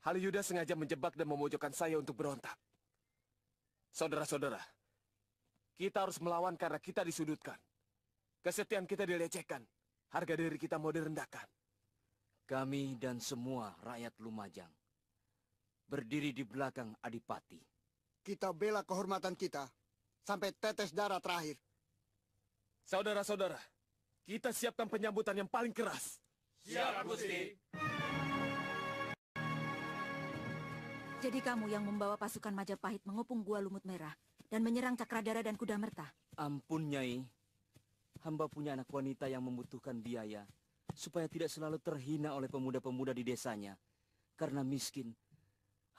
Halyuda sengaja menjebak dan memojokkan saya untuk berontak. Saudara-saudara, kita harus melawan karena kita disudutkan. Kesetiaan kita dilecehkan. Harga diri kita mau direndahkan. Kami dan semua rakyat Lumajang berdiri di belakang Adipati. Kita bela kehormatan kita sampai tetes darah terakhir. Saudara-saudara, kita siapkan penyambutan yang paling keras. Siap, Gusti. Jadi kamu yang membawa pasukan Majapahit mengepung Gua Lumut Merah dan menyerang Cakradara dan Kudamerta? Ampun, Nyai. Hamba punya anak wanita yang membutuhkan biaya supaya tidak selalu terhina oleh pemuda-pemuda di desanya. Karena miskin,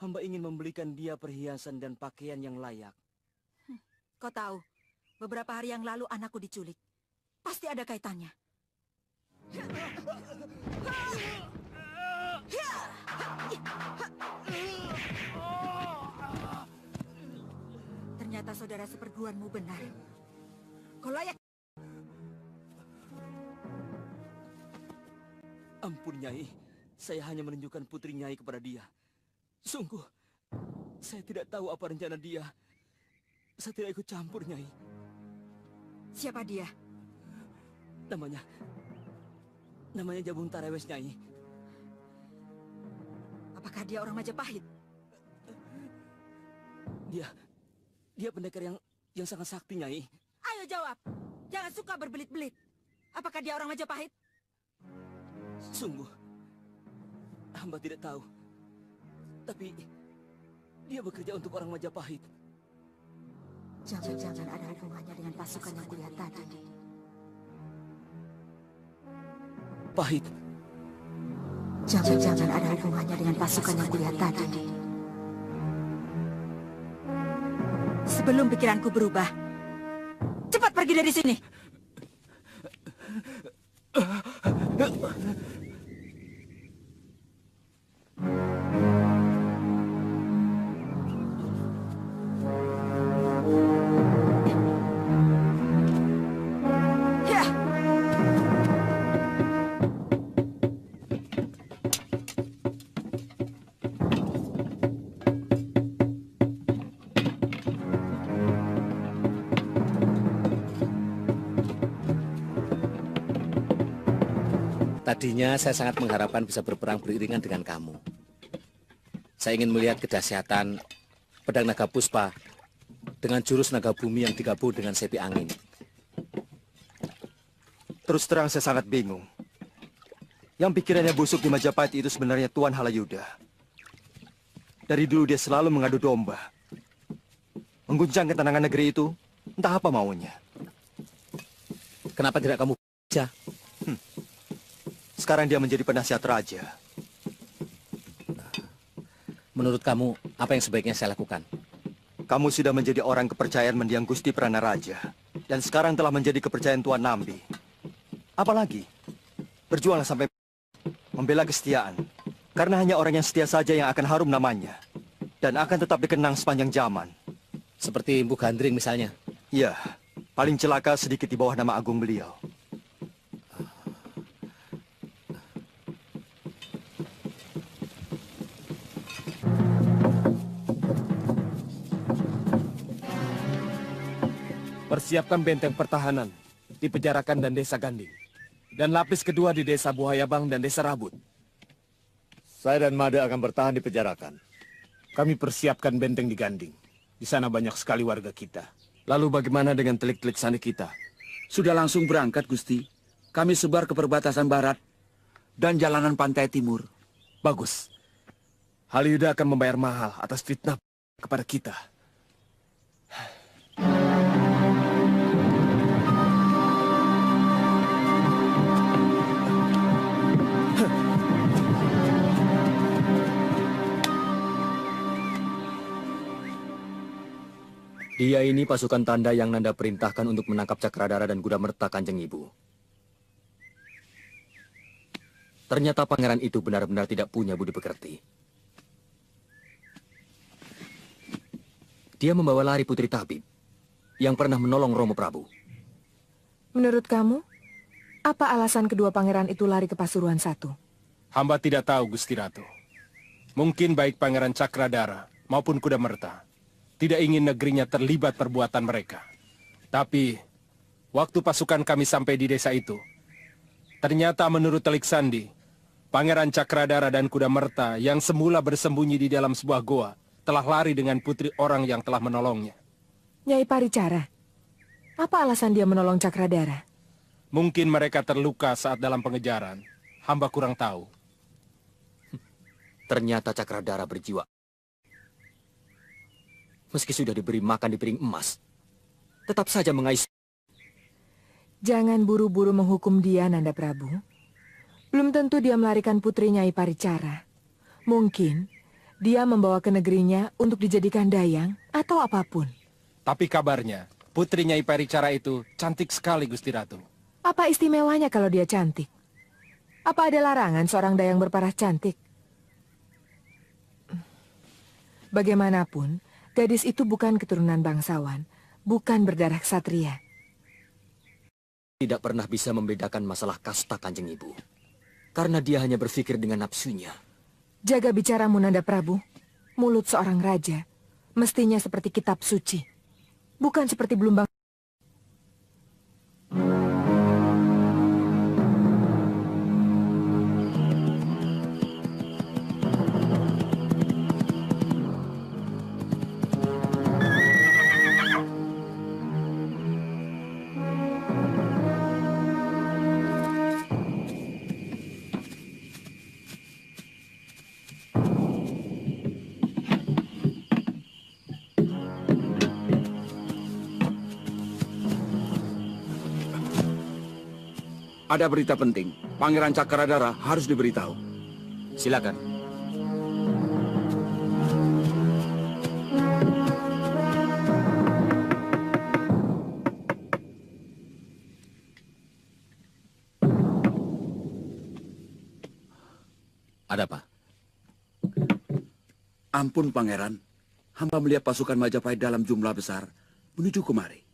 hamba ingin membelikan dia perhiasan dan pakaian yang layak. Kau tahu, beberapa hari yang lalu anakku diculik. Pasti ada kaitannya. Ternyata saudara seperguruanmu benar. Kau layak. Ampun, Nyai. Saya hanya menunjukkan putri Nyai kepada dia. Sungguh, saya tidak tahu apa rencana dia. Saya tidak ikut campur, Nyai. Siapa dia? Namanya Jabung Tarewes, Nyai. Apakah dia orang Majapahit? Dia pendekar yang sangat sakti, Nyai. Ayo jawab. Jangan suka berbelit-belit. Apakah dia orang Majapahit? Sungguh, hamba tidak tahu. Tapi dia bekerja untuk orang Majapahit. Jangan-jangan ada hubungannya dengan pasukan yang kulihat tadi. Pahit. Jangan-jangan ada hubungannya dengan pasukan yang kulihat tadi. Sebelum pikiranku berubah, cepat pergi dari sini. Tadinya saya sangat mengharapkan bisa berperang beriringan dengan kamu. Saya ingin melihat kedahsyatan pedang naga puspa dengan jurus naga bumi yang digabung dengan sepi angin. Terus terang saya sangat bingung. Yang pikirannya busuk di Majapahit itu sebenarnya Tuan Halayuda. Dari dulu dia selalu mengadu domba. Mengguncang ketenangan negeri itu, entah apa maunya. Kenapa tidak kamu baca? Sekarang dia menjadi penasihat raja. Menurut kamu, apa yang sebaiknya saya lakukan? Kamu sudah menjadi orang kepercayaan mendiang Gusti Pranaraja. Dan sekarang telah menjadi kepercayaan Tuan Nambi. Apalagi, berjuanglah sampai membela kesetiaan. Karena hanya orang yang setia saja yang akan harum namanya. Dan akan tetap dikenang sepanjang zaman. Seperti Empu Gandring misalnya? Iya, paling celaka sedikit di bawah nama agung beliau. Persiapkan benteng pertahanan di Pejarakan dan Desa Ganding. Dan lapis kedua di Desa Buhayabang dan Desa Rabut. Saya dan Mada akan bertahan di Pejarakan. Kami persiapkan benteng di Ganding. Di sana banyak sekali warga kita. Lalu bagaimana dengan telik-telik sandi kita? Sudah langsung berangkat, Gusti. Kami sebar ke perbatasan barat dan jalanan pantai timur. Bagus. Halyuda akan membayar mahal atas fitnah kepada kita. Dia ini pasukan tanda yang Nanda perintahkan untuk menangkap Cakradara dan Kudamerta, Kanjeng Ibu. Ternyata pangeran itu benar-benar tidak punya budi pekerti. Dia membawa lari Putri Tabib yang pernah menolong Romo Prabu. Menurut kamu, apa alasan kedua pangeran itu lari ke Pasuruan I? Hamba tidak tahu, Gusti Ratu. Mungkin baik Pangeran Cakradara maupun Kuda Merta tidak ingin negerinya terlibat perbuatan mereka. Tapi, waktu pasukan kami sampai di desa itu, ternyata menurut Telik Sandi, Pangeran Cakradara dan Kuda Merta yang semula bersembunyi di dalam sebuah goa telah lari dengan putri orang yang telah menolongnya. Nyai Paricara, apa alasan dia menolong Cakradara? Mungkin mereka terluka saat dalam pengejaran. Hamba kurang tahu. Ternyata Cakradara berjiwa. Meski sudah diberi makan di piring emas, tetap saja mengais. Jangan buru-buru menghukum dia, Nanda Prabu. Belum tentu dia melarikan putri Nyai Paricara. Mungkin dia membawa ke negerinya untuk dijadikan dayang atau apapun. Tapi kabarnya, putri Nyai Paricara itu cantik sekali, Gusti Ratu. Apa istimewanya kalau dia cantik? Apa ada larangan seorang dayang berparas cantik? Bagaimanapun, gadis itu bukan keturunan bangsawan, bukan berdarah ksatria. Tidak pernah bisa membedakan masalah kasta, Kanjeng Ibu. Karena dia hanya berpikir dengan nafsunya. Jaga bicaramu, Nanda Prabu. Mulut seorang raja mestinya seperti kitab suci, bukan seperti belumbang. Ada berita penting. Pangeran Cakradara harus diberitahu. Silakan. Ada apa? Ampun, Pangeran. Hamba melihat pasukan Majapahit dalam jumlah besar menuju kemari.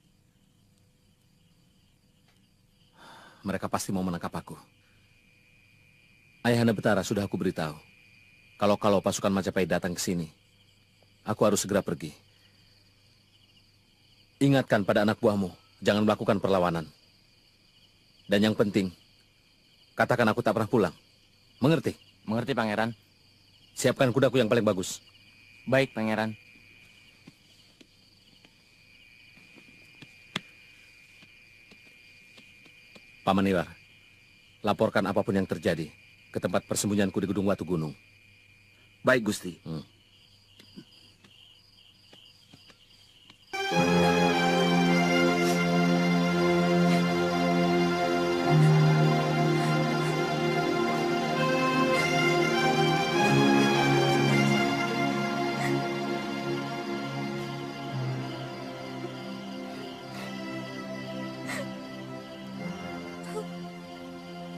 Mereka pasti mau menangkap aku. Ayahanda Betara sudah aku beritahu. Kalau pasukan Majapahit datang ke sini, aku harus segera pergi. Ingatkan pada anak buahmu, jangan melakukan perlawanan. Dan yang penting, katakan aku tak pernah pulang. Mengerti? Mengerti, Pangeran. Siapkan kudaku yang paling bagus. Baik, Pangeran. Paman Iwar, laporkan apapun yang terjadi ke tempat persembunyianku di Gedung Watu Gunung. Baik, Gusti.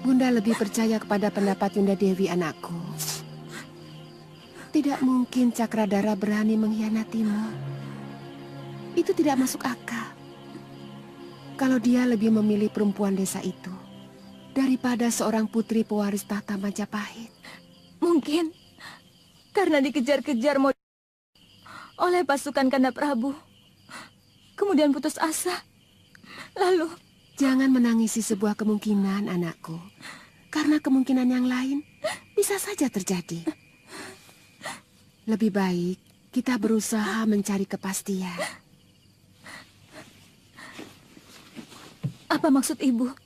Bunda lebih percaya kepada pendapat Yunda Dewi, anakku. Tidak mungkin Cakradara berani mengkhianatimu. Itu tidak masuk akal. Kalau dia lebih memilih perempuan desa itu daripada seorang putri pewaris tahta Majapahit. Mungkin karena dikejar-kejar oleh pasukan Kanda Prabu. Kemudian putus asa. Lalu... Jangan menangisi sebuah kemungkinan, anakku. Karena kemungkinan yang lain bisa saja terjadi. Lebih baik kita berusaha mencari kepastian. Apa maksud Ibu?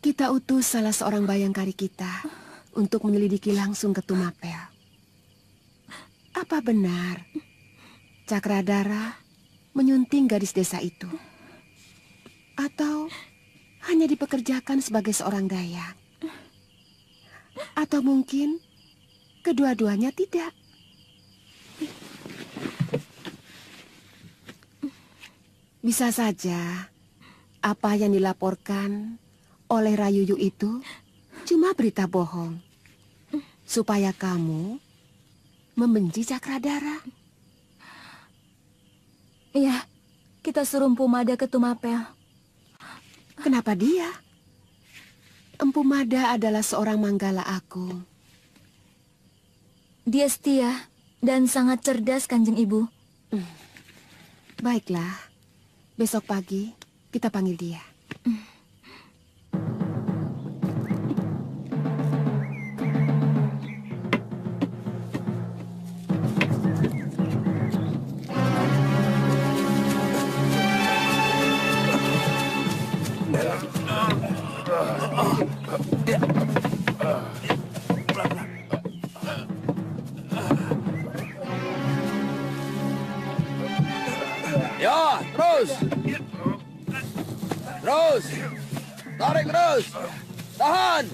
Kita utus salah seorang bayangkari kita untuk menyelidiki langsung ke Tumapel. Apa benar Cakradara menyunting gadis desa itu? Atau hanya dipekerjakan sebagai seorang dayang? Atau mungkin kedua-duanya tidak? Bisa saja apa yang dilaporkan oleh Rayuyu itu cuma berita bohong. Supaya kamu membenci Cakradara. Iya, kita suruh Empu Mada ke Tumapel. Kenapa dia? Empu Mada adalah seorang manggala aku. Dia setia dan sangat cerdas, Kanjeng Ibu. Baiklah, besok pagi kita panggil dia. Ya, terus. Terus. Tarik terus. Tahan.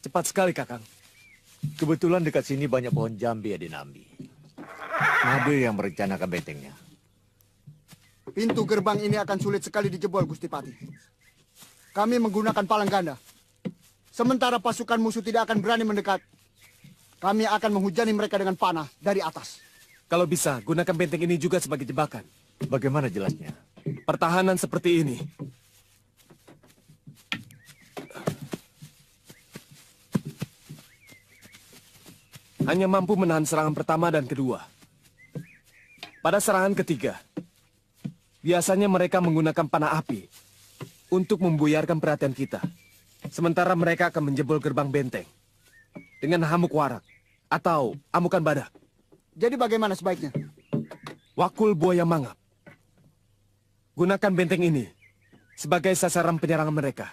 Cepat sekali, Kakang. Kebetulan dekat sini banyak pohon jambi ya di Nambi. Made yang merencanakan bentengnya. Pintu gerbang ini akan sulit sekali dijebol, Gusti Pati. Kami menggunakan palang ganda. Sementara pasukan musuh tidak akan berani mendekat, kami akan menghujani mereka dengan panah dari atas. Kalau bisa, gunakan benteng ini juga sebagai jebakan. Bagaimana jelasnya? Pertahanan seperti ini. Hanya mampu menahan serangan pertama dan kedua. Pada serangan ketiga, biasanya mereka menggunakan panah api untuk membuyarkan perhatian kita. Sementara mereka akan menjebol gerbang benteng dengan hamuk warak atau amukan badak. Jadi bagaimana sebaiknya? Wakul buaya mangap. Gunakan benteng ini sebagai sasaran penyerangan mereka.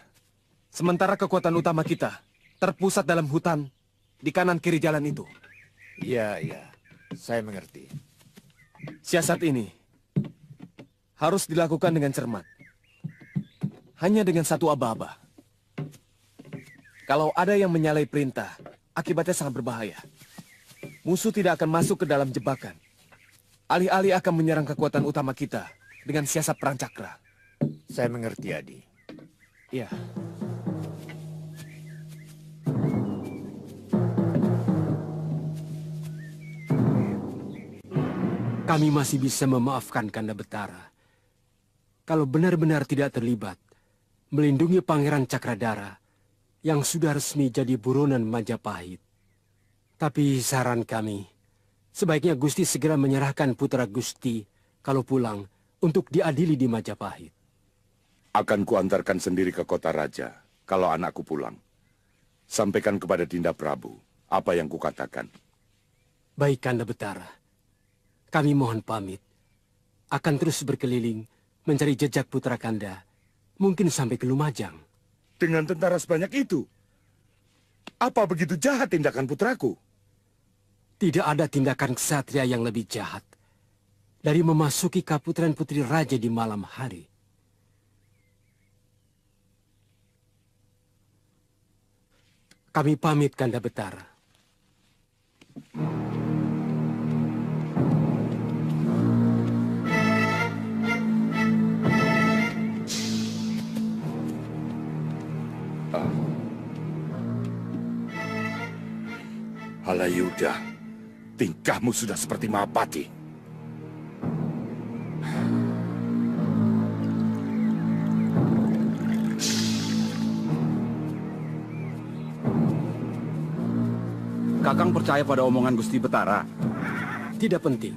Sementara kekuatan utama kita terpusat dalam hutan di kanan kiri jalan itu. Iya, iya. Saya mengerti. Siasat ini harus dilakukan dengan cermat. Hanya dengan satu aba-aba. Kalau ada yang menyalahi perintah, akibatnya sangat berbahaya. Musuh tidak akan masuk ke dalam jebakan. Alih-alih akan menyerang kekuatan utama kita dengan siasat perang cakra. Saya mengerti, Adi. Iya. Kami masih bisa memaafkan Kanda Betara. Kalau benar-benar tidak terlibat, melindungi Pangeran Cakradara yang sudah resmi jadi buronan Majapahit. Tapi saran kami, sebaiknya Gusti segera menyerahkan putra Gusti kalau pulang untuk diadili di Majapahit. Akan kuantarkan sendiri ke kota raja kalau anakku pulang. Sampaikan kepada Dinda Prabu apa yang kukatakan. Baik, Kanda Betara. Kami mohon pamit. Akan terus berkeliling mencari jejak putra Kanda. Mungkin sampai ke Lumajang. Dengan tentara sebanyak itu? Apa begitu jahat tindakan putraku? Tidak ada tindakan ksatria yang lebih jahat dari memasuki kaputren putri raja di malam hari. Kami pamit, Kanda Betara. Halayuda, tingkahmu sudah seperti Mahapati. Kakang percaya pada omongan Gusti Betara? Tidak penting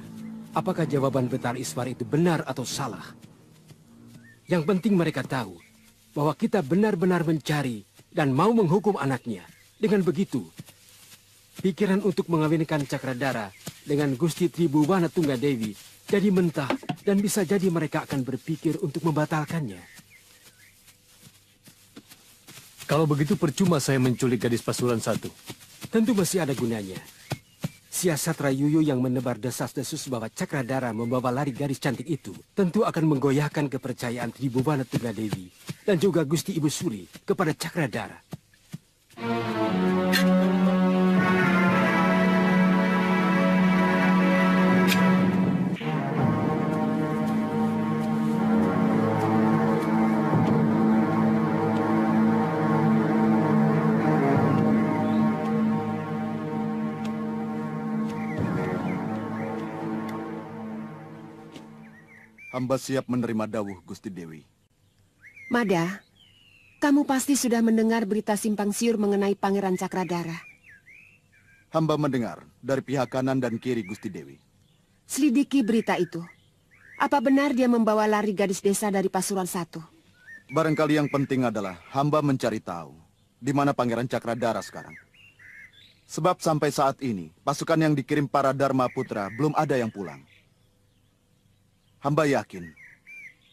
apakah jawaban Betara Iswar itu benar atau salah. Yang penting mereka tahu bahwa kita benar-benar mencari dan mau menghukum anaknya. Dengan begitu, pikiran untuk mengawinkan Cakradara dengan Gusti Tribhuwana Tunggadewi jadi mentah dan bisa jadi mereka akan berpikir untuk membatalkannya. Kalau begitu percuma saya menculik gadis Pasuruan satu. Tentu masih ada gunanya. Siasat Rayuyu yang menebar desas-desus bahwa Cakradara membawa lari gadis cantik itu tentu akan menggoyahkan kepercayaan Tribhuwana Tunggadewi dan juga Gusti Ibu Suli kepada Cakradara. Hamba siap menerima dawuh, Gusti Dewi. Mada, kamu pasti sudah mendengar berita simpang siur mengenai Pangeran Cakradara. Hamba mendengar dari pihak kanan dan kiri, Gusti Dewi. Selidiki berita itu. Apa benar dia membawa lari gadis desa dari Pasuruan 1? Barangkali yang penting adalah hamba mencari tahu di mana Pangeran Cakradara sekarang. Sebab sampai saat ini, pasukan yang dikirim para Dharma Putra belum ada yang pulang. Hamba yakin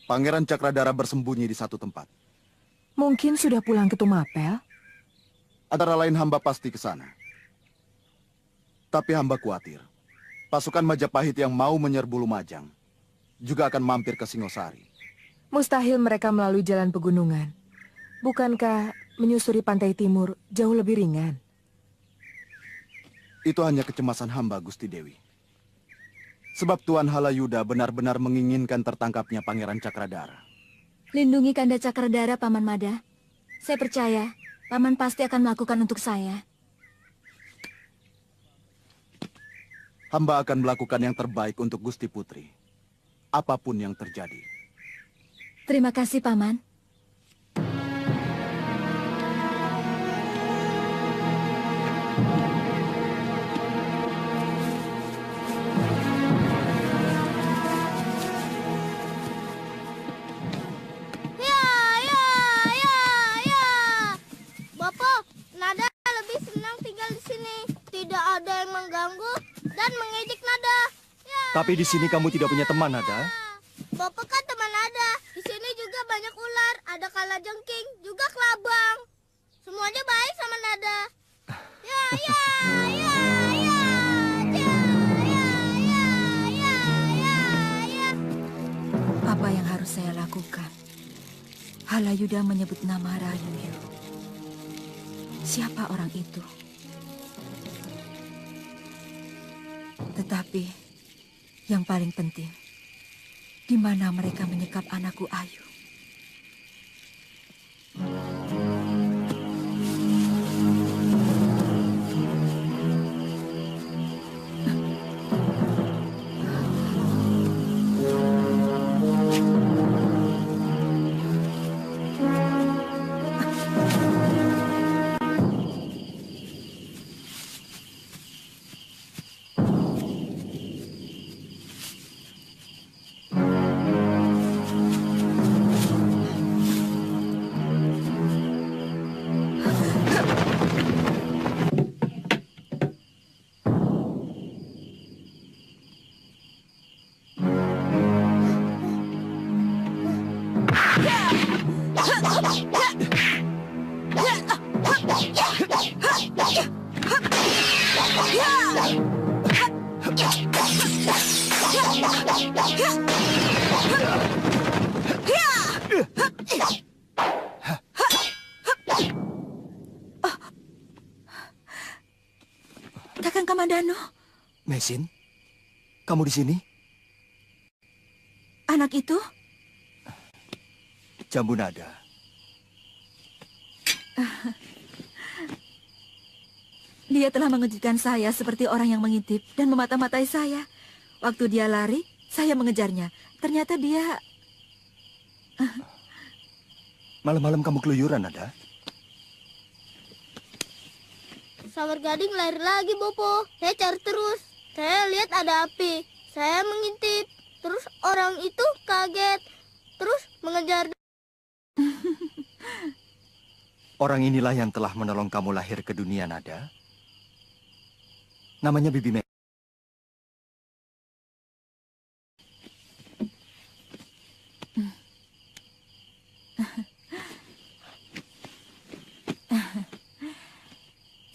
Pangeran Cakradara bersembunyi di satu tempat. Mungkin sudah pulang ke Tumapel? Antara lain hamba pasti ke sana. Tapi hamba khawatir, pasukan Majapahit yang mau menyerbu Lumajang juga akan mampir ke Singosari. Mustahil mereka melalui jalan pegunungan. Bukankah menyusuri pantai timur jauh lebih ringan? Itu hanya kecemasan hamba, Gusti Dewi. Sebab Tuan Halayuda benar-benar menginginkan tertangkapnya Pangeran Cakradara. Lindungi Kanda Cakradara, Paman Mada. Saya percaya, Paman pasti akan melakukan untuk saya. Hamba akan melakukan yang terbaik untuk Gusti Putri. Apapun yang terjadi. Terima kasih, Paman. Tapi di sini kamu tidak punya teman, Nada. Bapak kan teman Nada. Di sini juga banyak ular, ada kalajengking, juga kelabang. Semuanya baik sama Nada. Apa yang harus saya lakukan? Halayuda menyebut nama Rayuyu. Siapa orang itu? Tetapi yang paling penting, di mana mereka menyekap anakku Ayu? Kakang Kamandano. Mesin, kamu di sini? Anak itu? Jambu Nada. Dia telah mengejutkan saya seperti orang yang mengintip dan memata-matai saya. Waktu dia lari, saya mengejarnya. Ternyata dia... Malam-malam kamu keluyuran, Nada? Sawar Gading lari lagi, Bopo. Saya cari terus. Saya lihat ada api. Saya mengintip. Terus orang itu kaget. Terus mengejar. Orang inilah yang telah menolong kamu lahir ke dunia, Nada. Namanya Bibi Me.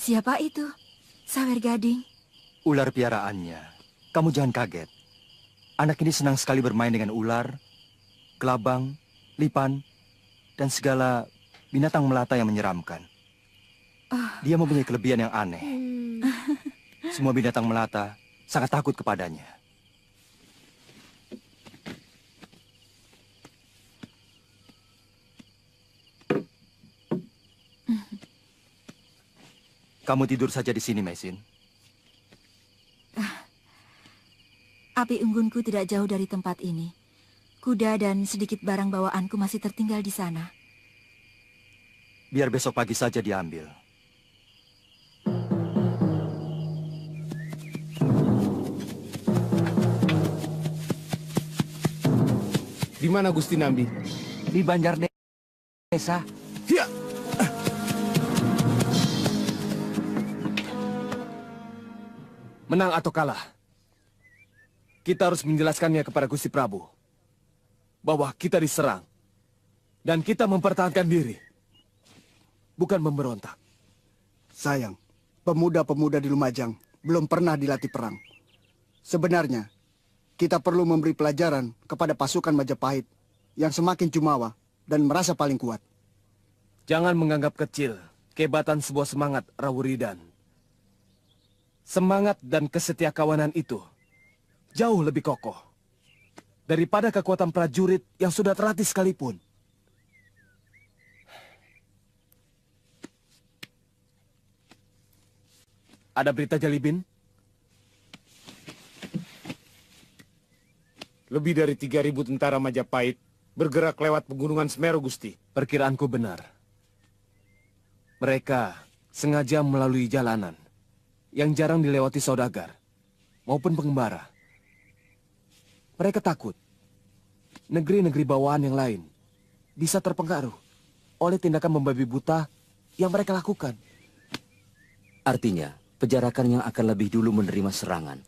Siapa itu? Sawer Gading. Ular piaraannya. Kamu jangan kaget. Anak ini senang sekali bermain dengan ular, kelabang, lipan, dan segala binatang melata yang menyeramkan. Dia mempunyai kelebihan yang aneh. Semua binatang melata sangat takut kepadanya. Kamu tidur saja di sini, Mesin. Api unggunku tidak jauh dari tempat ini. Kuda dan sedikit barang bawaanku masih tertinggal di sana. Biar besok pagi saja diambil. Di mana Gusti Nambi? Di Banjar Desa. Ya. Menang atau kalah, kita harus menjelaskannya kepada Gusti Prabu bahwa kita diserang dan kita mempertahankan diri, bukan memberontak. Sayang, pemuda-pemuda di Lumajang belum pernah dilatih perang. Sebenarnya, kita perlu memberi pelajaran kepada pasukan Majapahit yang semakin jumawa dan merasa paling kuat. Jangan menganggap kecil kehebatan sebuah semangat, Rawuridan. Semangat dan kesetiakawanan itu jauh lebih kokoh daripada kekuatan prajurit yang sudah terlatih sekalipun. Ada berita Jalibin? Lebih dari 3.000 tentara Majapahit bergerak lewat pegunungan Semeru, Gusti. Perkiraanku benar. Mereka sengaja melalui jalanan yang jarang dilewati saudagar maupun pengembara. Mereka takut negeri-negeri bawaan yang lain bisa terpengaruh oleh tindakan membabi buta yang mereka lakukan. Artinya, penjarakan yang akan lebih dulu menerima serangan.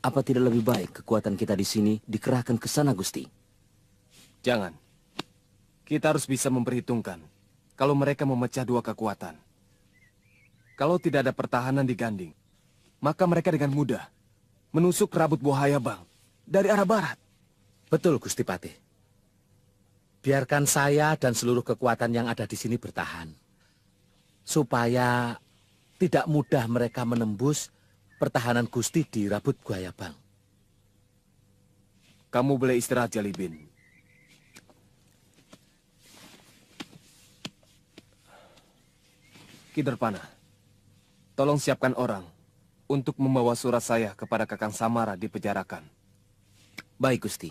Apa tidak lebih baik kekuatan kita di sini dikerahkan ke sana, Gusti? Jangan. Kita harus bisa memperhitungkan kalau mereka memecah dua kekuatan. Kalau tidak ada pertahanan di Ganding, maka mereka dengan mudah menusuk Rabut Buaya Bang dari arah barat. Betul, Gusti Patih. Biarkan saya dan seluruh kekuatan yang ada di sini bertahan. Supaya tidak mudah mereka menembus pertahanan Gusti di Rabut Buaya Bang. Kamu boleh istirahat, Jalibin. Kiderpana, tolong siapkan orang untuk membawa surat saya kepada Kakang Samara di Pejarakan. Baik, Gusti.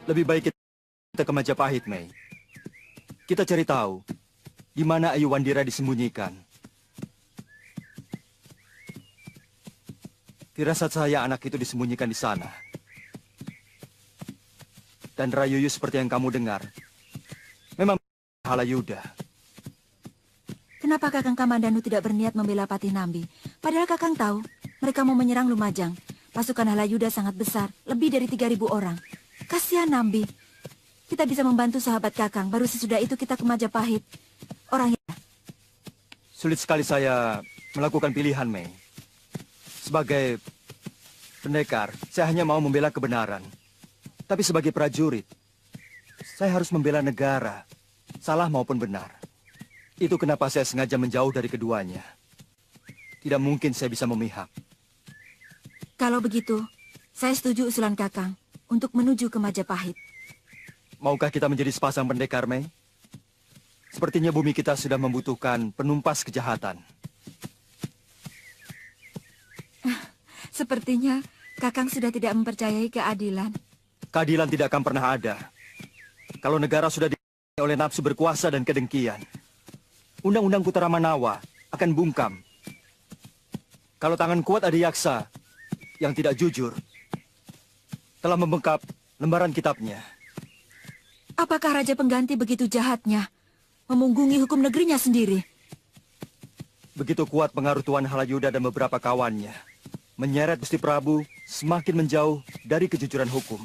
Lebih baik kita ke Majapahit, Mei. Kita cari tahu di mana Ayu Wandira disembunyikan. Firasat saya anak itu disembunyikan di sana. Dan Rayuyu seperti yang kamu dengar, memang Halayuda. Kenapa Kakang Kamandanu tidak berniat membela Patih Nambi? Padahal Kakang tahu mereka mau menyerang Lumajang. Pasukan Halayuda sangat besar, lebih dari 3.000 orang. Kasihan Nambi. Kita bisa membantu sahabat Kakang, baru sesudah itu kita ke Majapahit. Orang yang... Sulit sekali saya melakukan pilihan, Mei. Sebagai pendekar, saya hanya mau membela kebenaran. Tapi sebagai prajurit, saya harus membela negara, salah maupun benar. Itu kenapa saya sengaja menjauh dari keduanya. Tidak mungkin saya bisa memihak. Kalau begitu, saya setuju usulan Kakang untuk menuju ke Majapahit. Maukah kita menjadi sepasang pendekar, Mei? Sepertinya bumi kita sudah membutuhkan penumpas kejahatan. Sepertinya Kakang sudah tidak mempercayai keadilan. Keadilan tidak akan pernah ada kalau negara sudah dipenuhi oleh nafsu berkuasa dan kedengkian. Undang-undang Putra Manawa akan bungkam. Kalau tangan kuat Adiyaksa yang tidak jujur telah membengkap lembaran kitabnya. Apakah Raja Pengganti begitu jahatnya memunggungi hukum negerinya sendiri? Begitu kuat pengaruh Tuan Halayuda dan beberapa kawannya menyeret Gusti Prabu semakin menjauh dari kejujuran hukum.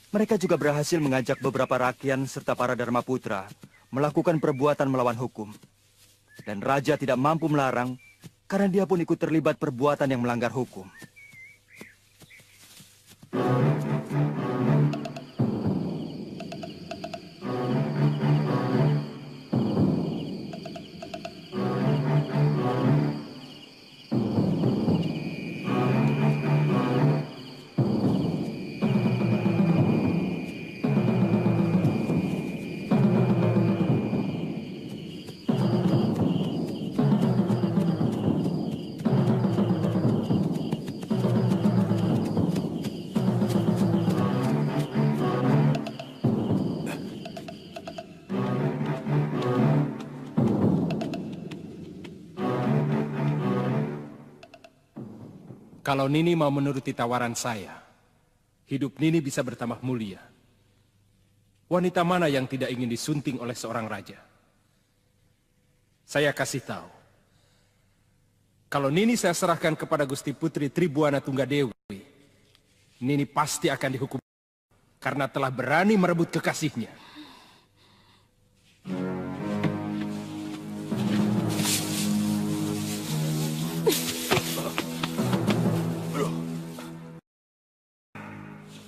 Mereka juga berhasil mengajak beberapa rakyat serta para Dharma Putra melakukan perbuatan melawan hukum. Dan Raja tidak mampu melarang karena dia pun ikut terlibat perbuatan yang melanggar hukum. Kalau Nini mau menuruti tawaran saya, hidup Nini bisa bertambah mulia. Wanita mana yang tidak ingin disunting oleh seorang raja? Saya kasih tahu. Kalau Nini saya serahkan kepada Gusti Putri Tribuana Tunggadewi, Nini pasti akan dihukum karena telah berani merebut kekasihnya.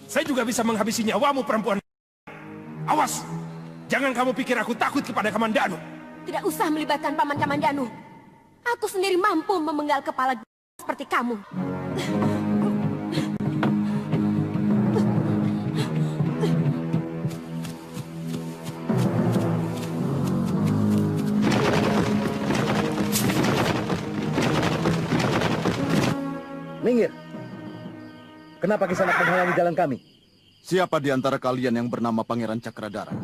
Saya juga bisa menghabisi nyawamu, perempuan. Awas, jangan kamu pikir aku takut kepada Kamandanu. Tidak usah melibatkan Paman Kamandanu. Aku sendiri mampu memenggal kepala seperti kamu. Minggir. Kenapa Kisanak menghalangi jalan kami? Siapa di antara kalian yang bernama Pangeran Cakradara?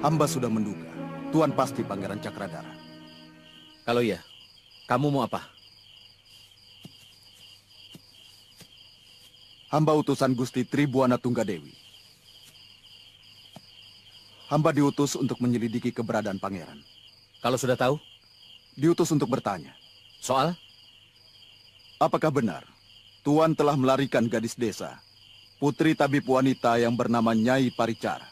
Hamba sudah menduga, Tuan pasti Pangeran Cakradara. Kalau iya, kamu mau apa? Hamba utusan Gusti Tribuana Tunggadewi. Hamba diutus untuk menyelidiki keberadaan pangeran. Kalau sudah tahu? Diutus untuk bertanya. Soal? Apakah benar Tuan telah melarikan gadis desa, putri tabib wanita yang bernama Nyai Paricara?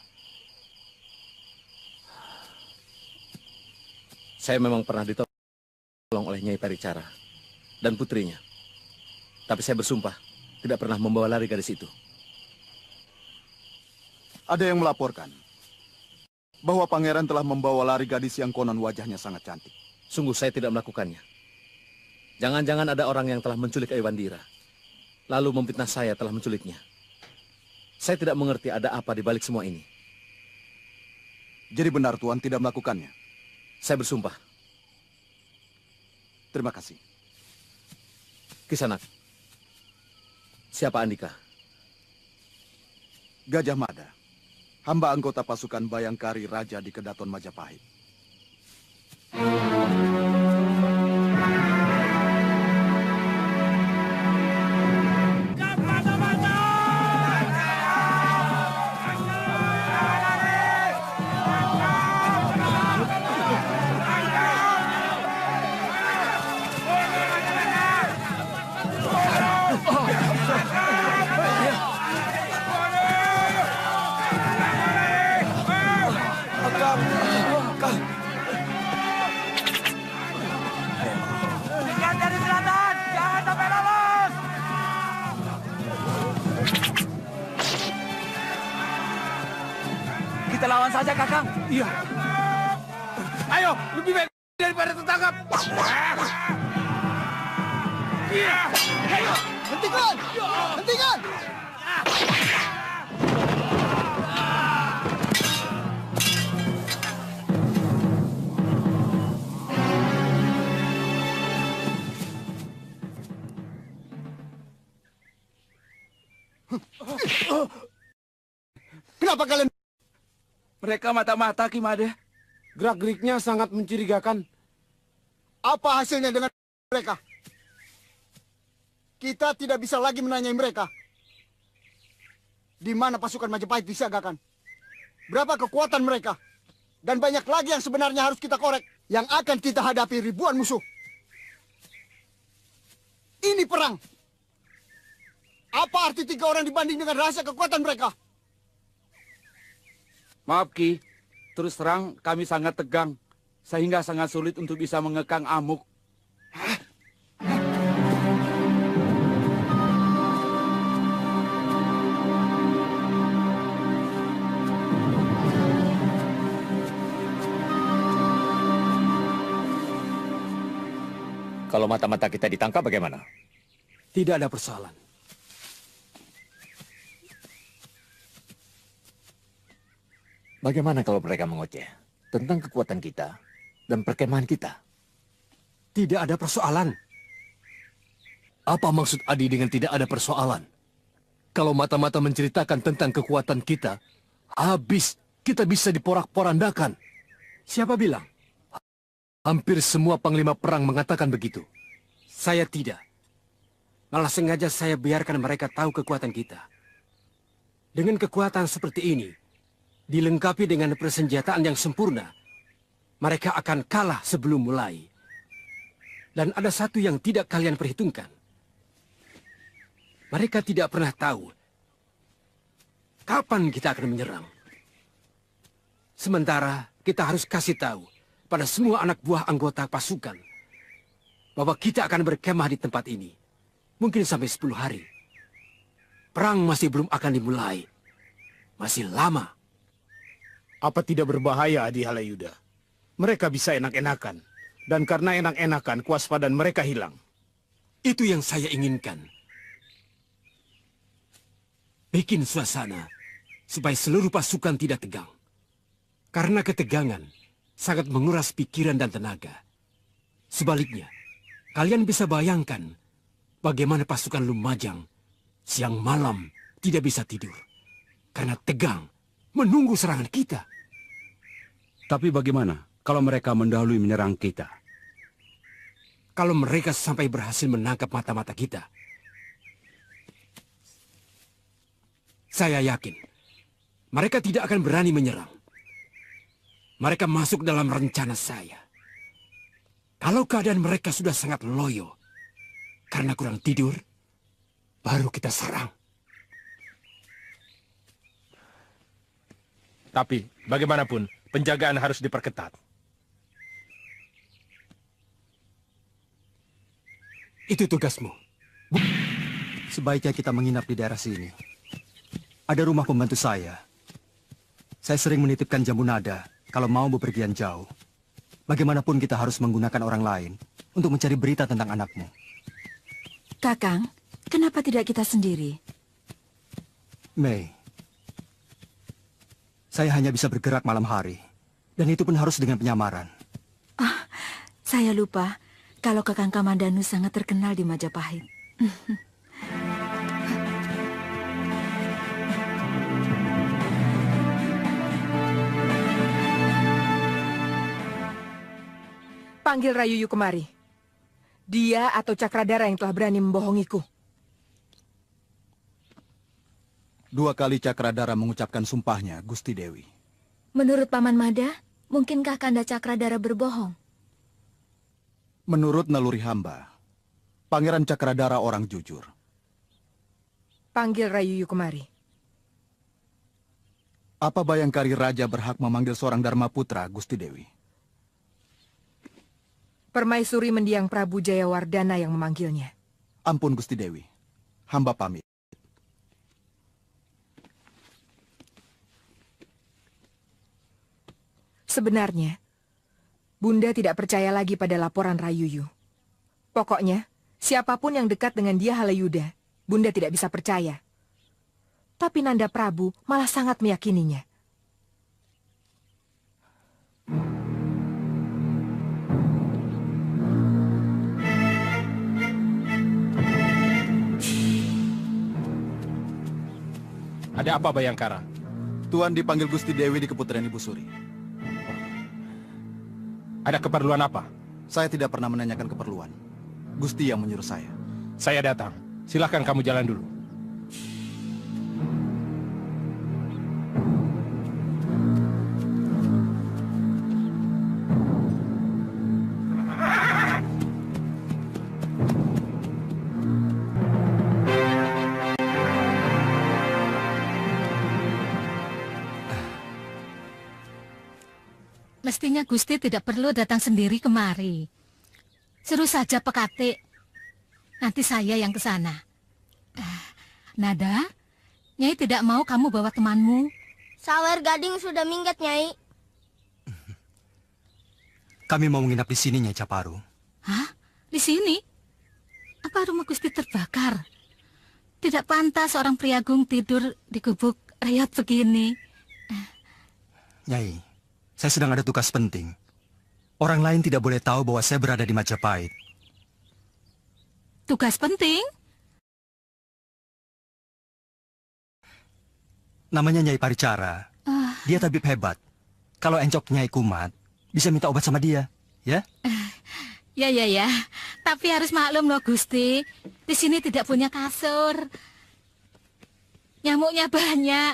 Saya memang pernah ditolong oleh Nyai Paricara dan putrinya. Tapi saya bersumpah tidak pernah membawa lari gadis itu. Ada yang melaporkan bahwa pangeran telah membawa lari gadis yang konon wajahnya sangat cantik. Sungguh saya tidak melakukannya. Jangan-jangan ada orang yang telah menculik Aiwandira, lalu memfitnah saya telah menculiknya. Saya tidak mengerti ada apa di balik semua ini. Jadi benar Tuan tidak melakukannya? Saya bersumpah. Terima kasih. Kisanak, siapa Andika? Gajah Mada, hamba anggota pasukan Bayangkari Raja di Kedaton Majapahit. Kita lawan saja, Kakang. Iya. Ayo, lebih baik daripada tertangkap. Iya. Ayo, hentikan! Hentikan! Kenapa kalian? Mereka mata-mata, Ki Mada. Gerak-geriknya sangat mencurigakan. Apa hasilnya dengan mereka? Kita tidak bisa lagi menanyai mereka. Di mana pasukan Majapahit disiagakan? Berapa kekuatan mereka? Dan banyak lagi yang sebenarnya harus kita korek. Yang akan kita hadapi ribuan musuh. Ini perang. Apa arti 3 orang dibanding dengan rahasia kekuatan mereka? Maaf Ki, terus terang kami sangat tegang, sehingga sangat sulit untuk bisa mengekang amuk. Kalau mata-mata kita ditangkap bagaimana? Tidak ada persoalan. Bagaimana kalau mereka mengoceh tentang kekuatan kita dan perkemahan kita? Tidak ada persoalan. Apa maksud Adi dengan tidak ada persoalan? Kalau mata-mata menceritakan tentang kekuatan kita, habis kita bisa diporak-porandakan. Siapa bilang? Hampir semua panglima perang mengatakan begitu. Saya tidak. Malah sengaja saya biarkan mereka tahu kekuatan kita. Dengan kekuatan seperti ini, dilengkapi dengan persenjataan yang sempurna, mereka akan kalah sebelum mulai. Dan ada satu yang tidak kalian perhitungkan. Mereka tidak pernah tahu kapan kita akan menyerang. Sementara kita harus kasih tahu pada semua anak buah anggota pasukan bahwa kita akan berkemah di tempat ini. Mungkin sampai 10 hari. Perang masih belum akan dimulai. Masih lama. Apa tidak berbahaya, Adi Halayuda? Mereka bisa enak-enakan. Dan karena enak-enakan, kewaspadaan mereka hilang. Itu yang saya inginkan. Bikin suasana supaya seluruh pasukan tidak tegang. Karena ketegangan sangat menguras pikiran dan tenaga. Sebaliknya, kalian bisa bayangkan bagaimana pasukan Lumajang siang malam tidak bisa tidur. Karena tegang menunggu serangan kita. Tapi bagaimana kalau mereka mendahului menyerang kita? Kalau mereka sampai berhasil menangkap mata-mata kita, saya yakin mereka tidak akan berani menyerang. Mereka masuk dalam rencana saya. Kalau keadaan mereka sudah sangat loyo karena kurang tidur, baru kita serang. Tapi bagaimanapun, penjagaan harus diperketat. Itu tugasmu. Sebaiknya kita menginap di daerah sini. Ada rumah pembantu saya. Saya sering menitipkan jambu nada kalau mau bepergian jauh. Bagaimanapun kita harus menggunakan orang lain untuk mencari berita tentang anakmu. Kakang, kenapa tidak kita sendiri? Mei, saya hanya bisa bergerak malam hari. Dan itu pun harus dengan penyamaran. Saya lupa kalau Kakang Kamandanu sangat terkenal di Majapahit. Panggil Rayuyu kemari. Dia atau Cakradara yang telah berani membohongiku. 2 kali Cakradara mengucapkan sumpahnya, Gusti Dewi. Menurut Paman Mada, mungkinkah Kanda Cakradara berbohong? Menurut naluri hamba, Pangeran Cakradara orang jujur. Panggil Rayuyu kemari. Apa Bayangkari Raja berhak memanggil seorang Dharma Putra, Gusti Dewi? Permaisuri mendiang Prabu Jayawardana yang memanggilnya. Ampun, Gusti Dewi. Hamba pamit. Sebenarnya, Bunda tidak percaya lagi pada laporan Rayuyu. Pokoknya, siapapun yang dekat dengan dia Halayuda, Bunda tidak bisa percaya. Tapi Nanda Prabu malah sangat meyakininya. Ada apa, Bayangkara? Tuan dipanggil Gusti Dewi di Keputren Ibu Suri. Ada keperluan apa? Saya tidak pernah menanyakan keperluan. Gusti yang menyuruh saya. Saya datang. Silahkan kamu jalan dulu. Mestinya Gusti tidak perlu datang sendiri kemari. Suruh saja Pekate. Nanti saya yang ke sana. Nada, Nyai tidak mau kamu bawa temanmu. Sawer Gading sudah minggat, Nyai. Kami mau menginap di sini, Nyai Caparu. Hah? Di sini? Apa rumah Gusti terbakar? Tidak pantas seorang priagung tidur di gubuk reyot begini. Nyai, saya sedang ada tugas penting. Orang lain tidak boleh tahu bahwa saya berada di Majapahit. Tugas penting? Namanya Nyai Paricara. Dia tabib hebat. Kalau encok Nyai kumat, bisa minta obat sama dia, ya? Ya. Tapi harus maklum loh Gusti. Di sini tidak punya kasur. Nyamuknya banyak.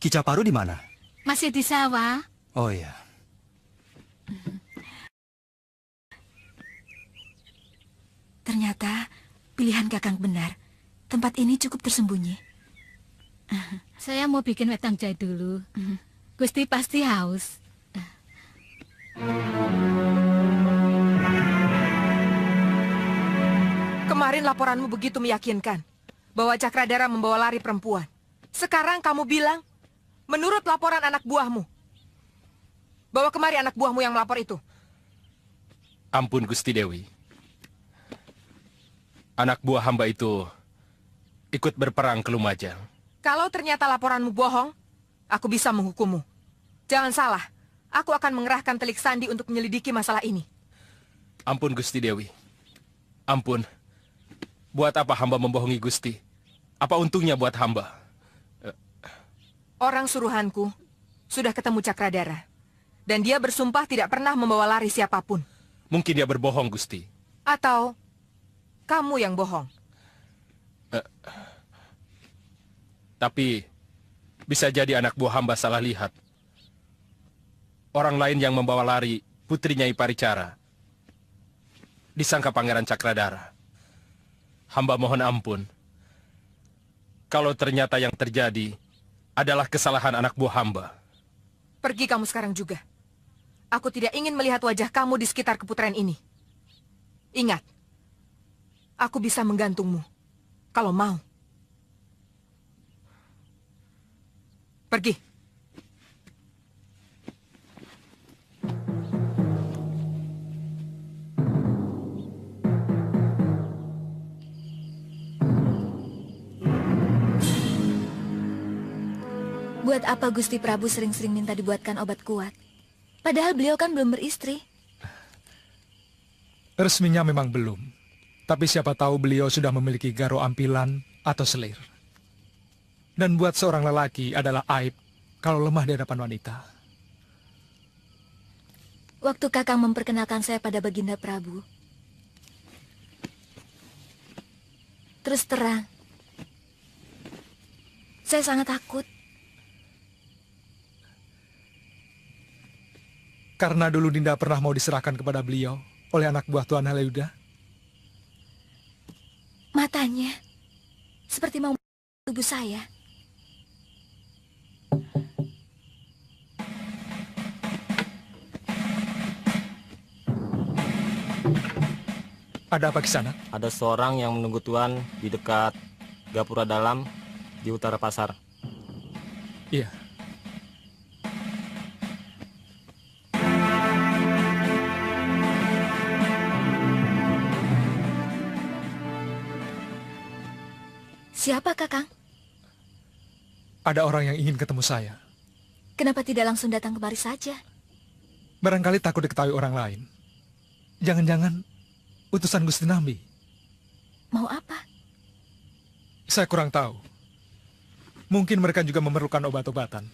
Ki Caparu di mana? Masih di sawah. Oh iya. Ternyata pilihan Kakang benar. Tempat ini cukup tersembunyi. Saya mau bikin wedang jahe dulu. Gusti pasti haus. Kemarin laporanmu begitu meyakinkan bahwa Cakradara membawa lari perempuan. Sekarang kamu bilang, menurut laporan anak buahmu, bawa kemari anak buahmu yang melapor itu. Ampun Gusti Dewi. Anak buah hamba itu ikut berperang ke Lumajang. Kalau ternyata laporanmu bohong, aku bisa menghukummu. Jangan salah, aku akan mengerahkan Telik Sandi untuk menyelidiki masalah ini. Ampun Gusti Dewi. Ampun. Buat apa hamba membohongi Gusti? Apa untungnya buat hamba? Orang suruhanku sudah ketemu Cakradara. Dan dia bersumpah tidak pernah membawa lari siapapun. Mungkin dia berbohong, Gusti. Atau kamu yang bohong. Tapi bisa jadi anak buah hamba salah lihat. Orang lain yang membawa lari putri Nyai Paricara disangka Pangeran Cakradara. Hamba mohon ampun. Kalau ternyata yang terjadi adalah kesalahan anak buah hamba. Pergi kamu sekarang juga. Aku tidak ingin melihat wajah kamu di sekitar keputren ini. Ingat, aku bisa menggantungmu kalau mau. Pergi. Buat apa Gusti Prabu sering-sering minta dibuatkan obat kuat? Padahal beliau kan belum beristri. Resminya memang belum. Tapi siapa tahu beliau sudah memiliki garo ampilan atau selir. Dan buat seorang lelaki adalah aib kalau lemah di hadapan wanita. Waktu Kakang memperkenalkan saya pada Baginda Prabu, terus terang, saya sangat takut. Karena dulu Dinda pernah mau diserahkan kepada beliau oleh anak buah Tuan Halayuda. Matanya seperti mau tubuh saya. Ada apa di sana? Ada seorang yang menunggu Tuan di dekat Gapura Dalam di utara pasar. Iya. Siapa, Kakang? Ada orang yang ingin ketemu saya. Kenapa tidak langsung datang kemari saja? Barangkali takut diketahui orang lain. Jangan-jangan utusan Gusti Nambi. Mau apa? Saya kurang tahu. Mungkin mereka juga memerlukan obat-obatan.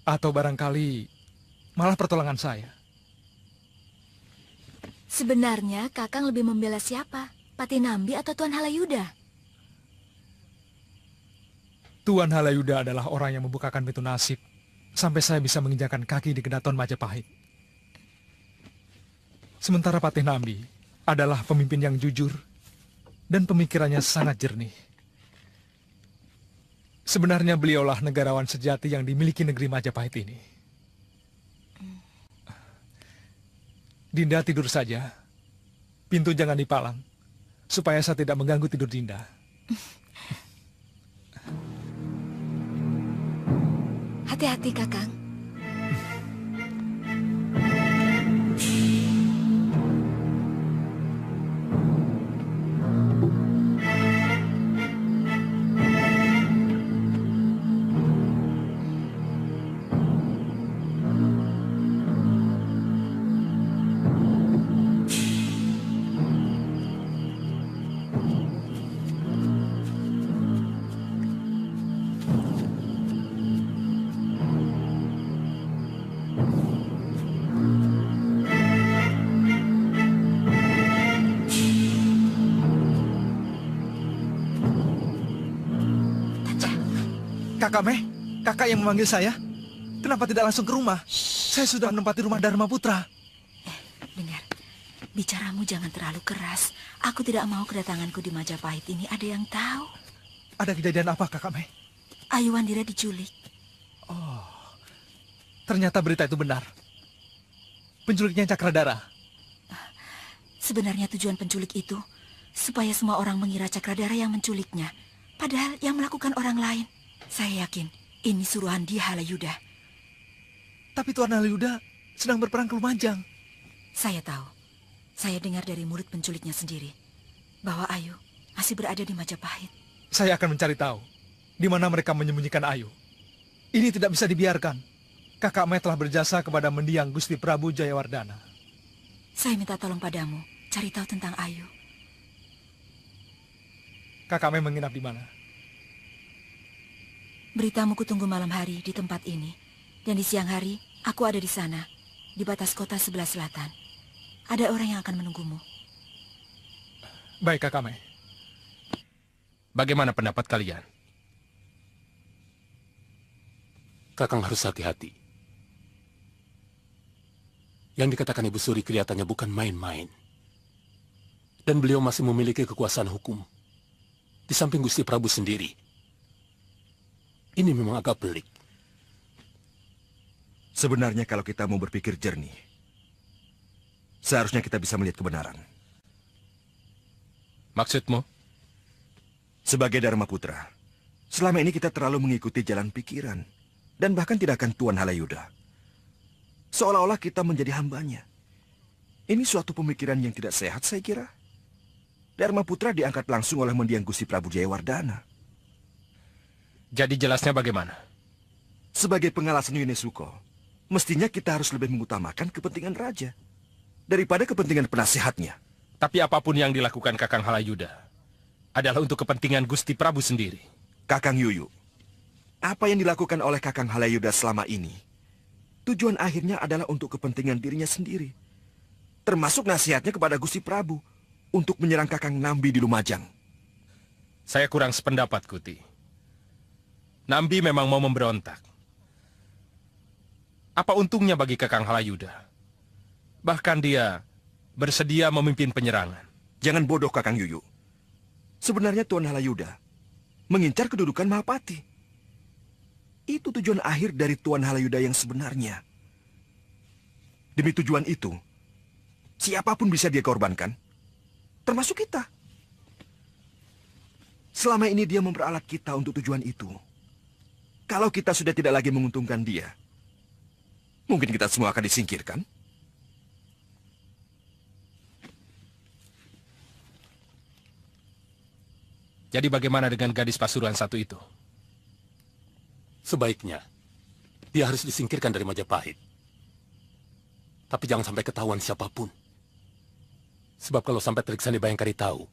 Atau barangkali malah pertolongan saya. Sebenarnya Kakang lebih membela siapa? Pati Nambi atau Tuan Halayuda? Tuan Halayuda adalah orang yang membukakan pintu nasib sampai saya bisa menginjakan kaki di Kedaton Majapahit. Sementara Patih Nambi adalah pemimpin yang jujur dan pemikirannya sangat jernih. Sebenarnya beliaulah negarawan sejati yang dimiliki negeri Majapahit ini. Dinda tidur saja. Pintu jangan dipalang, supaya saya tidak mengganggu tidur Dinda. Hati-hati, Kakang. Kakak Meh, kakak yang memanggil saya. Kenapa tidak langsung ke rumah? Saya sudah menempati rumah Dharma Putra. Dengar, bicaramu jangan terlalu keras. Aku tidak mau kedatanganku di Majapahit ini ada yang tahu. Ada kejadian apa, Kakak Meh? Ayu Wandira diculik. Oh, ternyata berita itu benar. Penculiknya Cakradara. Sebenarnya tujuan penculik itu supaya semua orang mengira Cakradara yang menculiknya. Padahal yang melakukan orang lain. Saya yakin ini suruhan dia Halayuda. Tapi Tuan Halayuda sedang berperang ke Lumajang. Saya tahu. Saya dengar dari mulut penculiknya sendiri bahwa Ayu masih berada di Majapahit. Saya akan mencari tahu di mana mereka menyembunyikan Ayu. Ini tidak bisa dibiarkan. Kakak Meh telah berjasa kepada mendiang Gusti Prabu Jayawardana. Saya minta tolong padamu, cari tahu tentang Ayu. Kakak Meh menginap di mana? Beritamu kutunggu malam hari di tempat ini. Dan di siang hari, aku ada di sana, di batas kota sebelah selatan. Ada orang yang akan menunggumu. Baik, Kakak Meh. Bagaimana pendapat kalian? Kakang harus hati-hati. Yang dikatakan Ibu Suri kelihatannya bukan main-main. Dan beliau masih memiliki kekuasaan hukum. Di samping Gusti Prabu sendiri. Ini memang agak pelik. Sebenarnya kalau kita mau berpikir jernih, seharusnya kita bisa melihat kebenaran. Maksudmu? Sebagai Dharma Putra, selama ini kita terlalu mengikuti jalan pikiran. Dan bahkan tidak akan Tuan Halayuda. Seolah-olah kita menjadi hambanya. Ini suatu pemikiran yang tidak sehat, saya kira. Dharma Putra diangkat langsung oleh mendiang Gusti Prabu Jayawardana. Jadi jelasnya bagaimana? Sebagai pengalasan Yunesuko, mestinya kita harus lebih mengutamakan kepentingan raja daripada kepentingan penasehatnya. Tapi apapun yang dilakukan Kakang Halayuda adalah untuk kepentingan Gusti Prabu sendiri. Kakang Yuyu, apa yang dilakukan oleh Kakang Halayuda selama ini, tujuan akhirnya adalah untuk kepentingan dirinya sendiri. Termasuk nasihatnya kepada Gusti Prabu untuk menyerang Kakang Nambi di Lumajang. Saya kurang sependapat, Kuti. Nambi memang mau memberontak. Apa untungnya bagi Kakang Halayuda? Bahkan dia bersedia memimpin penyerangan. Jangan bodoh, Kakang Yuyu. Sebenarnya Tuan Halayuda mengincar kedudukan Mahapati. Itu tujuan akhir dari Tuan Halayuda yang sebenarnya. Demi tujuan itu, siapapun bisa dia korbankan, termasuk kita. Selama ini dia memperalat kita untuk tujuan itu. Kalau kita sudah tidak lagi menguntungkan dia, mungkin kita semua akan disingkirkan. Jadi bagaimana dengan gadis Pasuruan satu itu? Sebaiknya, dia harus disingkirkan dari Majapahit. Tapi jangan sampai ketahuan siapapun. Sebab kalau sampai Triksani Bayangkari tahu,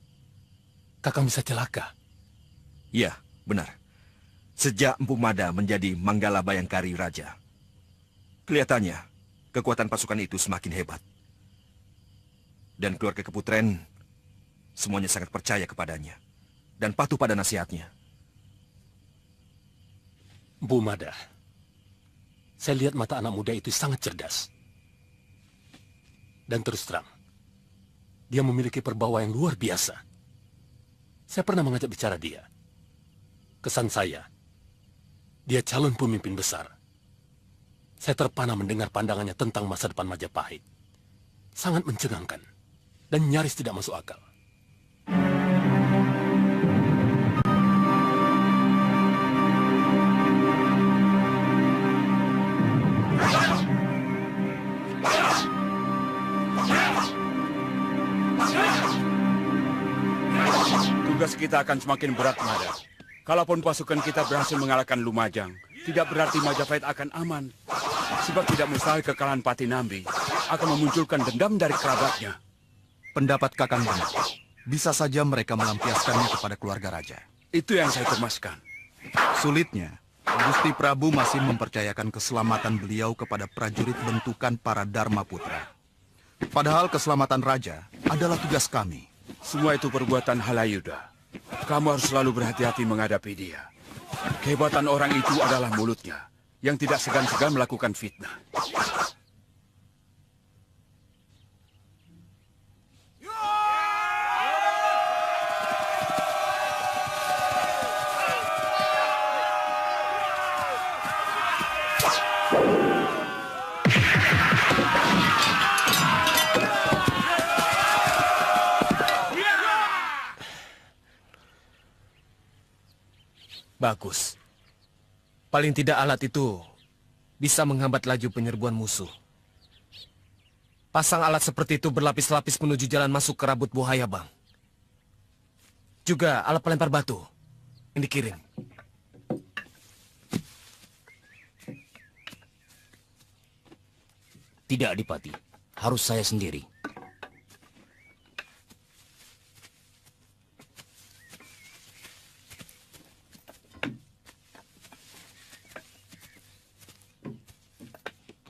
Kakang bisa celaka. Ya, benar. Sejak Empu Mada menjadi Manggala Bayangkari Raja, kelihatannya kekuatan pasukan itu semakin hebat. Dan keluarga Keputren semuanya sangat percaya kepadanya dan patuh pada nasihatnya. Bu Mada, saya lihat mata anak muda itu sangat cerdas. Dan terus terang, dia memiliki perbawa yang luar biasa. Saya pernah mengajak bicara dia. Kesan saya, Dia calon pemimpin besar. Saya terpana mendengar pandangannya tentang masa depan Majapahit. Sangat mencengangkan dan nyaris tidak masuk akal. Tugas kita akan semakin berat, Mada. Kalaupun pasukan kita berhasil mengalahkan Lumajang, tidak berarti Majapahit akan aman. Sebab tidak mustahil kekalahan Patih Nambi akan memunculkan dendam dari kerabatnya. Pendapat Kakang benar. Bisa saja mereka melampiaskannya kepada keluarga raja. Itu yang saya cemaskan. Sulitnya, Gusti Prabu masih mempercayakan keselamatan beliau kepada prajurit bentukan para Dharma Putra. Padahal keselamatan raja adalah tugas kami. Semua itu perbuatan Halayuda. Kamu harus selalu berhati-hati menghadapi dia. Kehebatan orang itu adalah mulutnya, yang tidak segan-segan melakukan fitnah. Bagus. Paling tidak alat itu bisa menghambat laju penyerbuan musuh. Pasang alat seperti itu berlapis-lapis menuju jalan masuk ke Rabut Buhaya, Bang. Juga alat pelempar batu yang dikirim. Tidak, Adipati. Harus saya sendiri.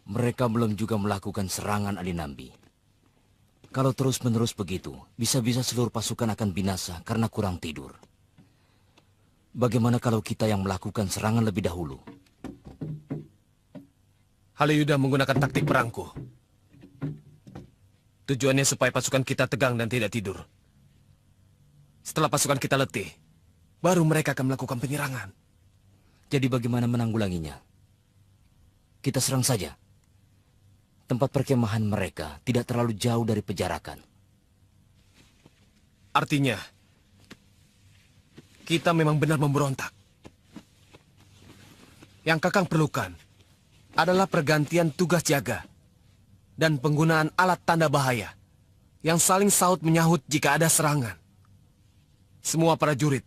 Mereka belum juga melakukan serangan Adinambi. Kalau terus-menerus begitu, bisa-bisa seluruh pasukan akan binasa karena kurang tidur. Bagaimana kalau kita yang melakukan serangan lebih dahulu? Halayuda menggunakan taktik perangku. Tujuannya supaya pasukan kita tegang dan tidak tidur. Setelah pasukan kita letih, baru mereka akan melakukan penyerangan. Jadi bagaimana menanggulanginya? Kita serang saja. Tempat perkemahan mereka tidak terlalu jauh dari pejarakan. Artinya, kita memang benar memberontak. Yang Kakang perlukan adalah pergantian tugas jaga dan penggunaan alat tanda bahaya yang saling saut menyahut jika ada serangan. Semua prajurit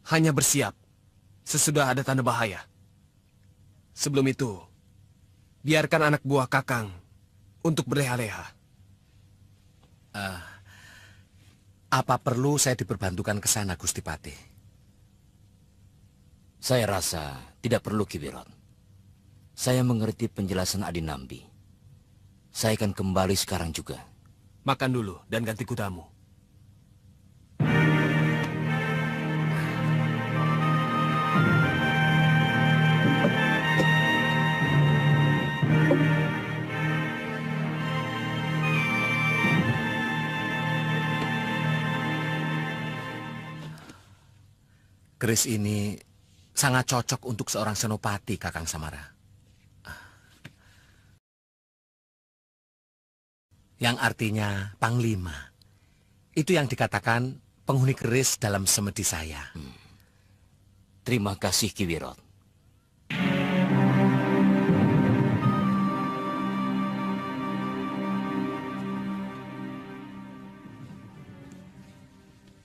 hanya bersiap sesudah ada tanda bahaya. Sebelum itu, biarkan anak buah Kakang untuk berleha-leha. Apa perlu saya diperbantukan ke sana, Gusti Patih? Saya rasa tidak perlu, Ki Wirot. Saya mengerti penjelasan Adinambi. Saya akan kembali sekarang juga. Makan dulu dan ganti kudamu. Keris ini sangat cocok untuk seorang senopati, Kakang Samara. Yang artinya panglima. Itu yang dikatakan penghuni keris dalam semedi saya. Terima kasih, Ki Wirot.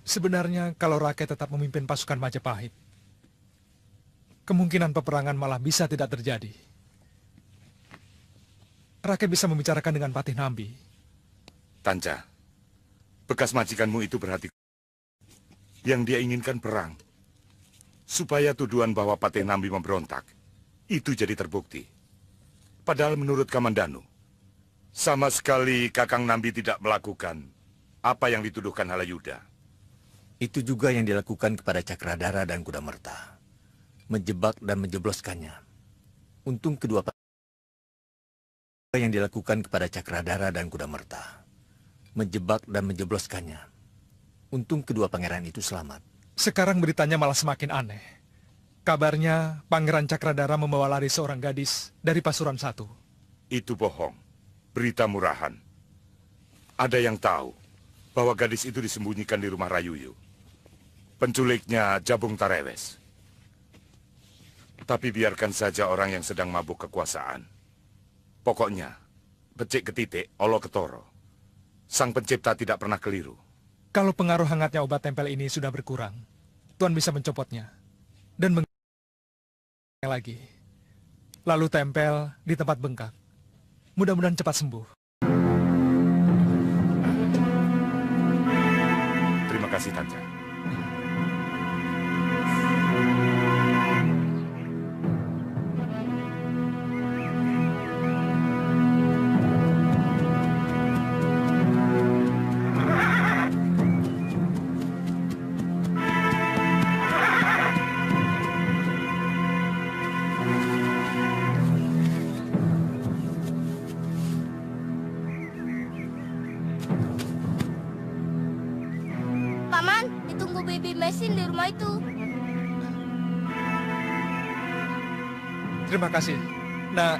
Sebenarnya kalau rakyat tetap memimpin pasukan Majapahit, kemungkinan peperangan malah bisa tidak terjadi. Rakyat bisa membicarakan dengan Patih Nambi. Tanca, bekas majikanmu itu berhati. Yang dia inginkan perang. Supaya tuduhan bahwa Patih Nambi memberontak, itu jadi terbukti. Padahal menurut Kamandanu, sama sekali Kakang Nambi tidak melakukan apa yang dituduhkan Halayuda. Itu juga yang dilakukan kepada Cakradara dan Kudamerta. Menjebak dan menjebloskannya. Untung kedua yang dilakukan kepada Cakradara dan Kudamerta. Menjebak dan menjebloskannya. Untung kedua pangeran itu selamat. Sekarang beritanya malah semakin aneh. Kabarnya Pangeran Cakradara membawa lari seorang gadis dari Pasuruan 1. Itu bohong. Berita murahan. Ada yang tahu bahwa gadis itu disembunyikan di rumah Rayuyu. Penculiknya Jabung Tarewes. Tapi biarkan saja orang yang sedang mabuk kekuasaan. Pokoknya, becik ketitik, olo ketoro. Sang pencipta tidak pernah keliru. Kalau pengaruh hangatnya obat tempel ini sudah berkurang, Tuan bisa mencopotnya dan lagi. Lalu tempel di tempat bengkak. Mudah-mudahan cepat sembuh. Terima kasih, Tanja. Paman, ditunggu baby mesin di rumah itu. Terima kasih. Nah,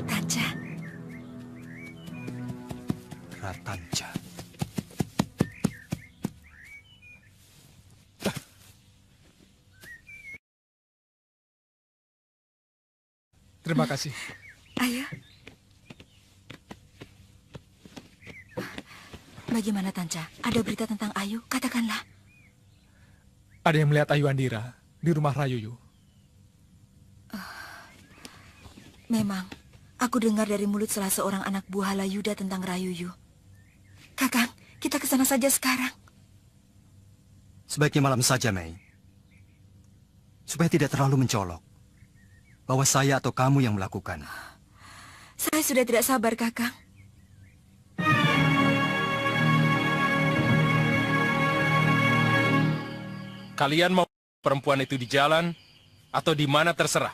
Tanja. Ratanja. terima kasih. Ayo. Bagaimana Tanja? Ada berita tentang Ayu? Katakanlah. Ada yang melihat Ayu Andira di rumah Rayuyu. Memang, aku dengar dari mulut salah seorang anak buah Halayuda tentang Rayuyu. Kakang, kita ke sana saja sekarang. Sebaiknya malam saja, Mei. Supaya tidak terlalu mencolok. Bahwa saya atau kamu yang melakukan. Saya sudah tidak sabar, Kakang. Kalian mau perempuan itu di jalan atau di mana terserah.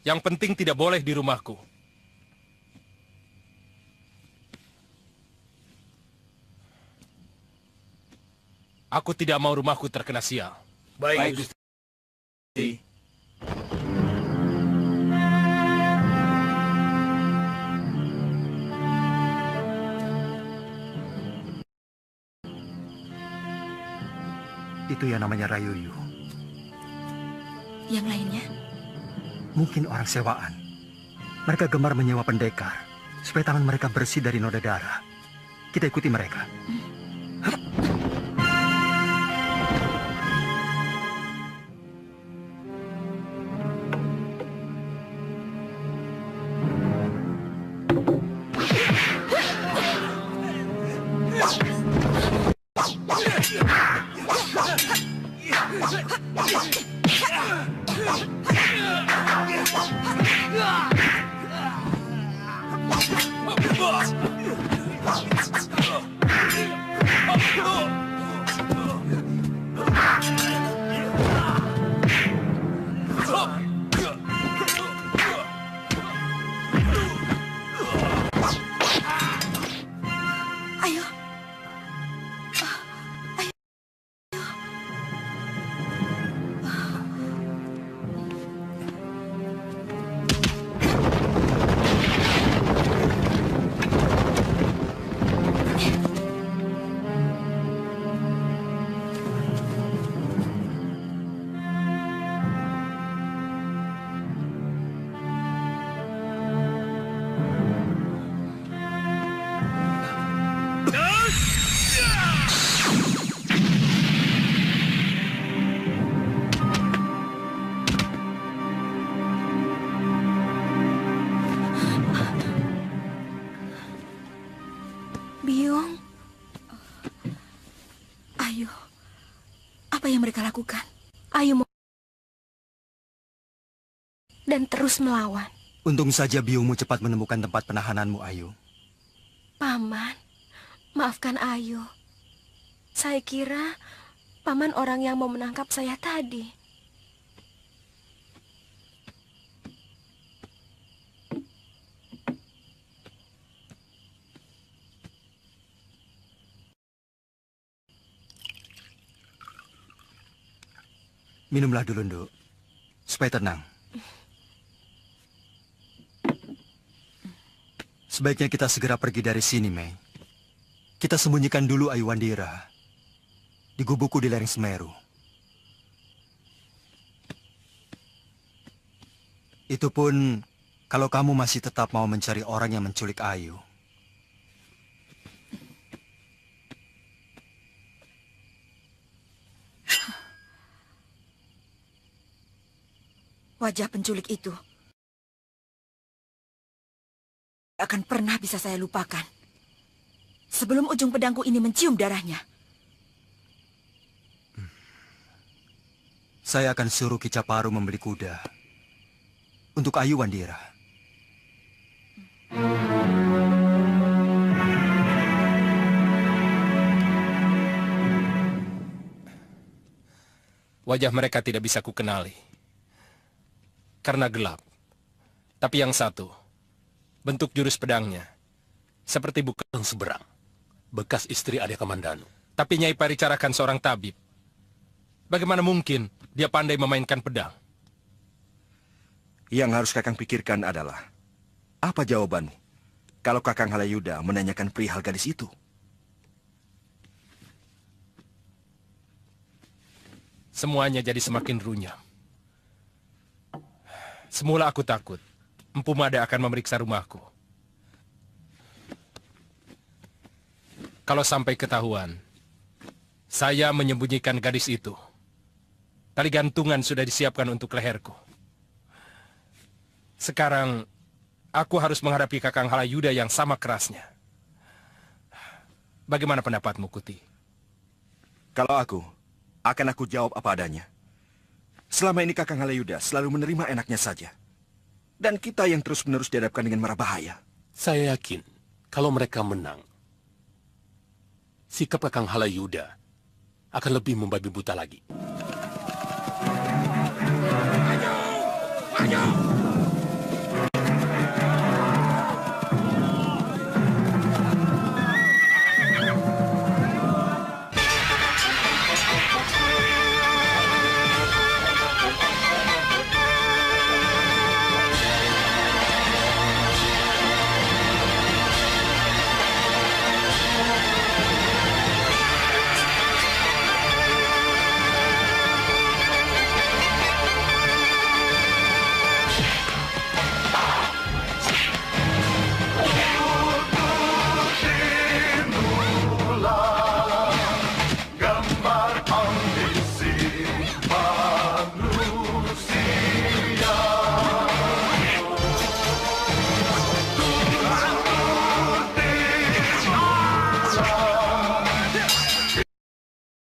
Yang penting tidak boleh di rumahku. Aku tidak mau rumahku terkena sial. Baik, Gusti. Itu yang namanya Rayuyu. Yang lainnya? Mungkin orang sewaan. Mereka gemar menyewa pendekar supaya tangan mereka bersih dari noda darah. Kita ikuti mereka. Ayo. Biung. Ayu. Apa yang mereka lakukan? Ayu mau dan terus melawan. Untung saja biungmu cepat menemukan tempat penahananmu, Ayu. Paman, maafkan Ayu. Saya kira Paman orang yang mau menangkap saya tadi. Minumlah dulu, Nduk, supaya tenang. Sebaiknya kita segera pergi dari sini, Mei. Kita sembunyikan dulu Ayu Wandira di gubukku di lereng Semeru. Itu pun kalau kamu masih tetap mau mencari orang yang menculik Ayu. Wajah penculik itu akan pernah bisa saya lupakan. Sebelum ujung pedangku ini mencium darahnya. Saya akan suruh Ki Caparu membeli kuda untuk Ayu Wandira. Wajah mereka tidak bisa kukenali. Karena gelap. Tapi yang satu, bentuk jurus pedangnya seperti bukan seberang. Bekas istri Arya Kamandanu. Tapi Nyai Paricara kan seorang tabib. Bagaimana mungkin dia pandai memainkan pedang? Yang harus Kakang pikirkan adalah, apa jawabanmu kalau Kakang Halayuda menanyakan perihal gadis itu? Semuanya jadi semakin runyam. Semula aku takut Empu Mada akan memeriksa rumahku. Kalau sampai ketahuan, saya menyembunyikan gadis itu. Tali gantungan sudah disiapkan untuk leherku. Sekarang, aku harus menghadapi Kakang Halayuda yang sama kerasnya. Bagaimana pendapatmu, Kuti? Kalau akan aku jawab apa adanya. Selama ini Kakang Halayuda selalu menerima enaknya saja. Dan kita yang terus-menerus dihadapkan dengan mara bahaya. Saya yakin, kalau mereka menang, sikap Kakang Halayuda akan lebih membabi buta lagi. Maju!